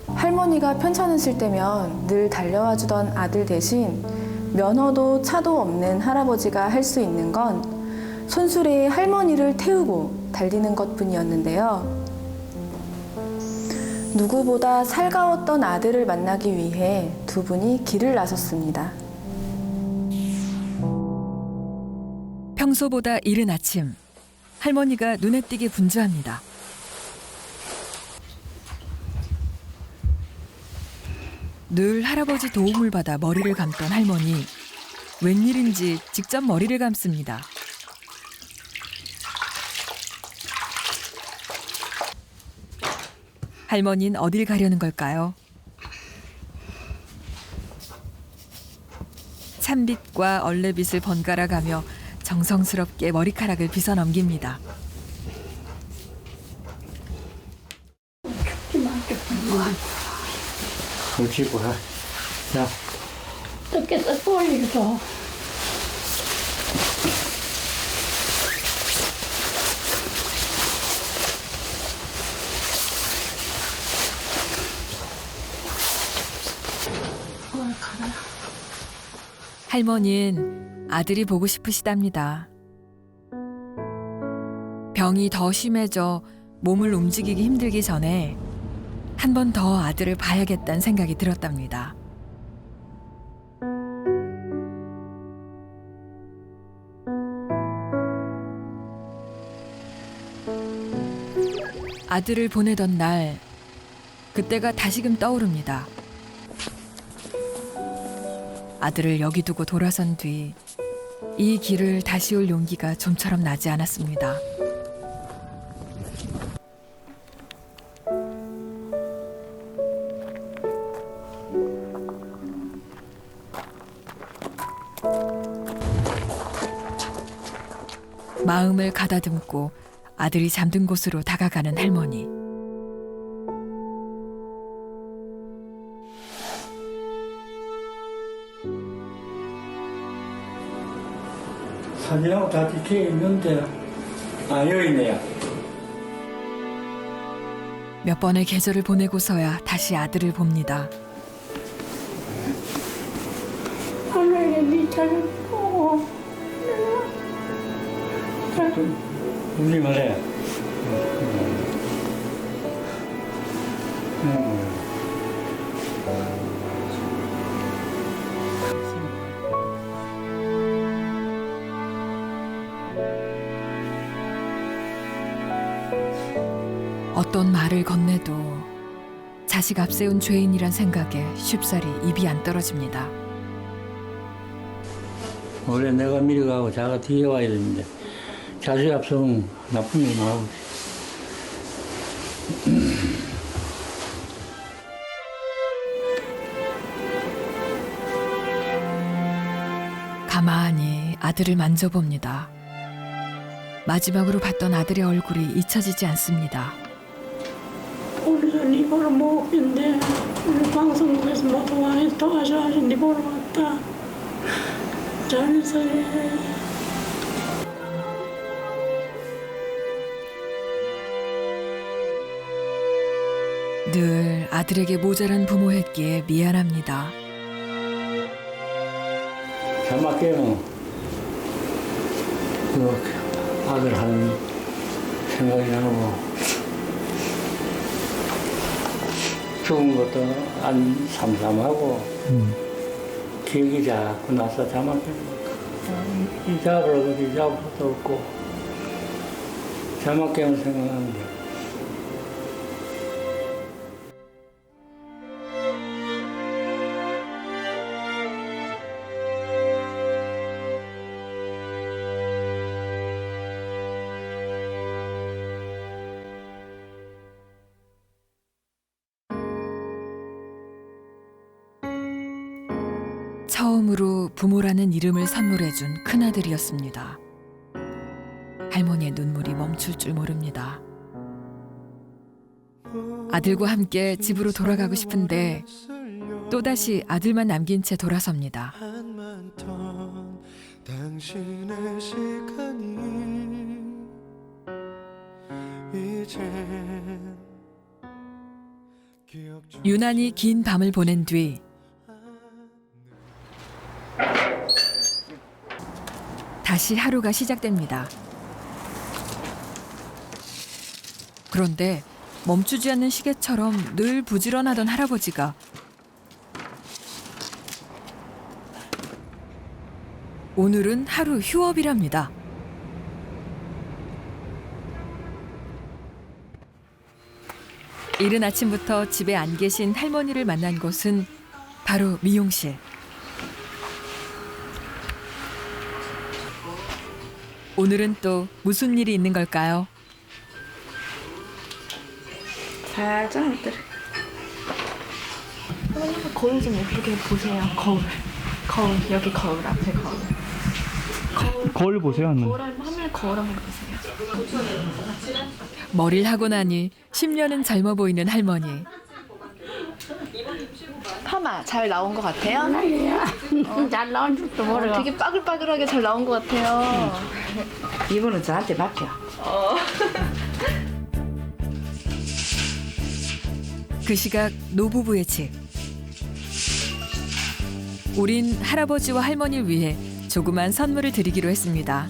할머니가 편찮으실 때면 늘 달려와 주던 아들 대신 면허도 차도 없는 할아버지가 할 수 있는 건 손수레에 할머니를 태우고 달리는 것뿐이었는데요. 누구보다 살가웠던 아들을 만나기 위해 두 분이 길을 나섰습니다. 평소보다 이른 아침, 할머니가 눈에 띄게 분주합니다. 늘 할아버지 도움을 받아 머리를 감던 할머니. 웬일인지 직접 머리를 감습니다. 할머니는 어딜 가려는 걸까요? 찬빛과 얼레빛을 번갈아 가며 정성스럽게 머리카락을 빗어 넘깁니다. 그렇지, 뭐야. 자. 어떻게 썩고 올리죠? 할머니는 아들이 보고 싶으시답니다. 병이 더 심해져 몸을 움직이기 힘들기 전에 한 번 더 아들을 봐야겠다는 생각이 들었답니다. 아들을 보내던 날, 그때가 다시금 떠오릅니다. 아들을 여기 두고 돌아선 뒤 이 길을 다시 올 용기가 좀처럼 나지 않았습니다. 마음을 가다듬고 아들이 잠든 곳으로 다가가는 할머니. 사진하고 다 찍혀 있는데, 여기 있네요. 몇 번의 계절을 보내고서야 다시 아들을 봅니다. 하늘에 밑을 보고 울지 말아요. 어떤 말을 건네도 자식 앞세운 죄인이란 생각에 쉽사리 입이 안 떨어집니다. 원래 내가 미리 가고 자가 뒤에 와야 되는데 자식 앞서면 나쁜 일 나오고. 가만히 아들을 만져봅니다. 마지막으로 봤던 아들의 얼굴이 잊혀지지 않습니다. 우리가 네 보러 못 온데 우리 방송국에서 모두 많이 도와줘서 네 보러 왔다. 잘해서 해. 늘 아들에게 모자란 부모였기에 미안합니다. 자막게는 아들 하는 생각이 나고 죽은 것도 안 삼삼하고 기억이 자꾸 나서 잠안 깨고 이 잡으러 어디 잡을 것도 없고 잠안 깨면 생각하는 게 처음으로 부모라는 이름을 선물해준 큰아들이었습니다. 할머니의 눈물이 멈출 줄 모릅니다. 아들과 함께 집으로 돌아가고 싶은데 또다시 아들만 남긴 채 돌아섭니다. 당신의 시간이 이젠 유난히 긴 밤을 보낸 뒤 다시 하루가 시작됩니다. 그런데 멈추지 않는 시계처럼 늘 부지런하던 할아버지가 오늘은 하루 휴업이랍니다. 이른 아침부터 집에 안 계신 할머니를 만난 곳은 바로 미용실. 오늘은 또 무슨 일이 있는 걸까요? 살짝 엎드려. 어머니 거울 좀 예쁘게 보세요. 거울. 여기 거울 앞에 거울. 거울 보세요. 화면 거울 한번 보세요. 머리를 하고 나니 10년은 젊어 보이는 할머니. 파마 잘 나온 것 같아요? 잘 나온 줄도 모르고. 되게 빠글빠글하게 잘 나온 것 같아요. 이분은 저한테 맡겨. 그 시각 노부부의 집. 우린 할아버지와 할머니를 위해 조그만 선물을 드리기로 했습니다.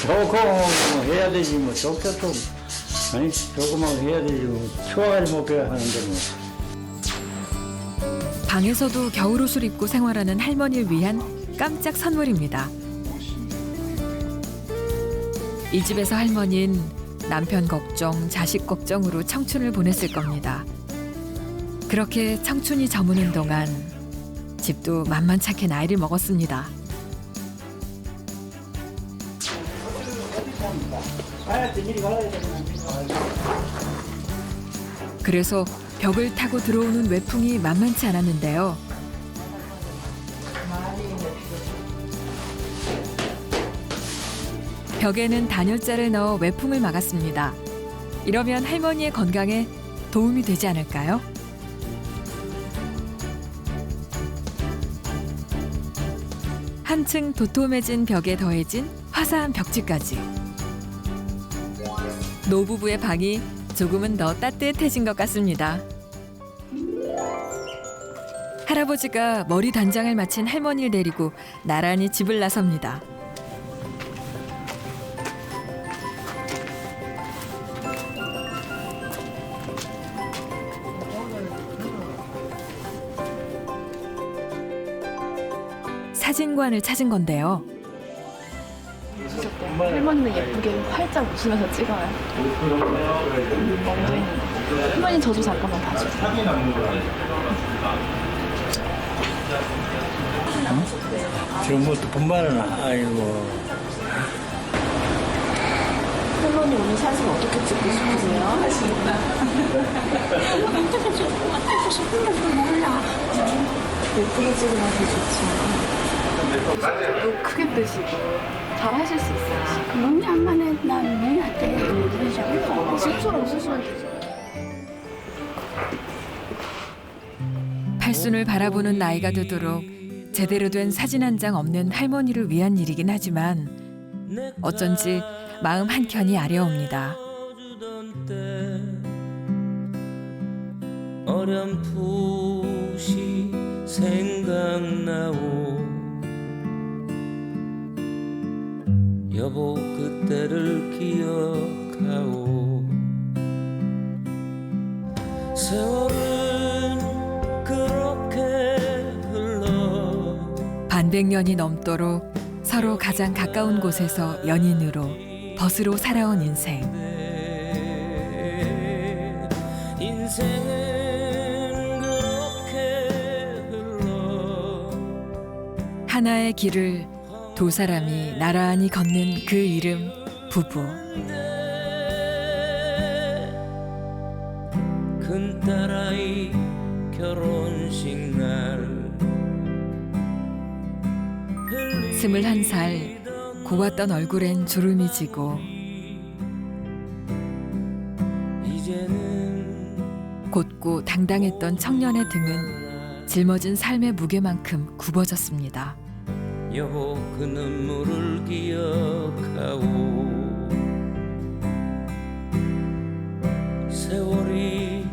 좋고 해야 되지 뭐 좋겠고 아니 조그만 해야 되지 뭐 추워가지 못 배야 하는데 뭐. 방에서도 겨울옷을 입고 생활하는 할머니를 위한 깜짝 선물입니다. 이 집에서 할머니는 남편 걱정, 자식 걱정으로 청춘을 보냈을 겁니다. 그렇게 청춘이 저무는 동안 집도 만만찮게 나이를 먹었습니다. 그래서 벽을 타고 들어오는 외풍이 만만치 않았는데요. 벽에는 단열재를 넣어 외풍을 막았습니다. 이러면 할머니의 건강에 도움이 되지 않을까요? 한층 도톰해진 벽에 더해진 화사한 벽지까지. 노부부의 방이 조금은 더 따뜻해진 것 같습니다. 할아버지가 머리 단장을 마친 할머니를 데리고 나란히 집을 나섭니다. 사진관을 찾은 건데요. 할머니는 예쁘게 활짝 웃으면서 찍어요. 멍도 있는데. 할머니 저도 잠깐만 봐주세요. 지금 뭐또 분발은 아이고. 할머니 오늘 사진 어떻게 찍고 싶으세요? 어떻게 찍고 싶은지 몰라. 예쁘게 찍으면 더 좋지. 또 크게 뜨시고 잘 하실 수 있어요. 그런 양만 해. 난 너희한테 그러자고. 집처럼 쓰시면 되죠. 팔순을 바라보는 나이가 되도록 제대로 된 사진 한 장 없는 할머니를 위한 일이긴 하지만 어쩐지 마음 한켠이 아려옵니다. 어렴풋이 생각나오 그때를 기억하오 세월은 그렇게 흘러 반백년이 넘도록 서로 가장 가까운 곳에서 연인으로 벗으로 살아온 인생. 인생은 그렇게 흘러 하나의 길을 두 사람이 나란히 걷는 그 이름 부부. 큰딸아이 결혼식 날 21살 고왔던 얼굴엔 주름이 지고 곧고 당당했던 청년의 등은 짊어진 삶의 무게만큼 굽어졌습니다. 여보 그 눈물을 기억하오 세월이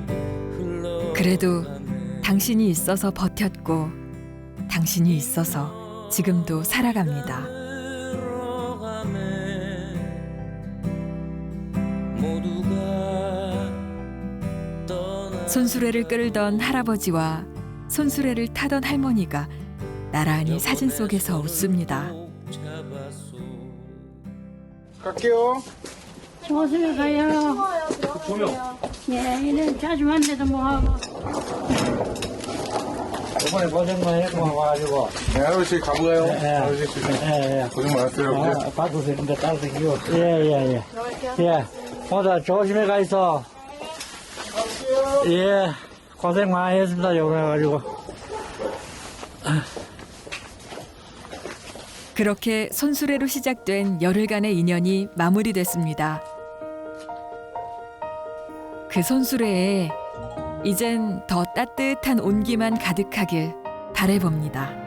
흘러 그래도 당신이 있어서 버텼고 당신이 있어서 지금도 살아갑니다. 손수레를 끌던 할아버지와 손수레를 타던 할머니가 나란히 사진 속에서 웃습니다. 갈게요. 조심히 가요. 예, 이런 자주 만나도 뭐하고. 이번에 고생 많이 했고 와가지고. 네, 할아버지 가보가요. 예. 고생 많았어요. 아, 받으세요. 따르세요. 예. 예. 모두 조심히 가 있어. 예. 고생 많이 했습니다. 요번에 가지고. 그렇게 손수레로 시작된 열흘간의 인연이 마무리됐습니다. 그 손수레에 이젠 더 따뜻한 온기만 가득하길 바라봅니다.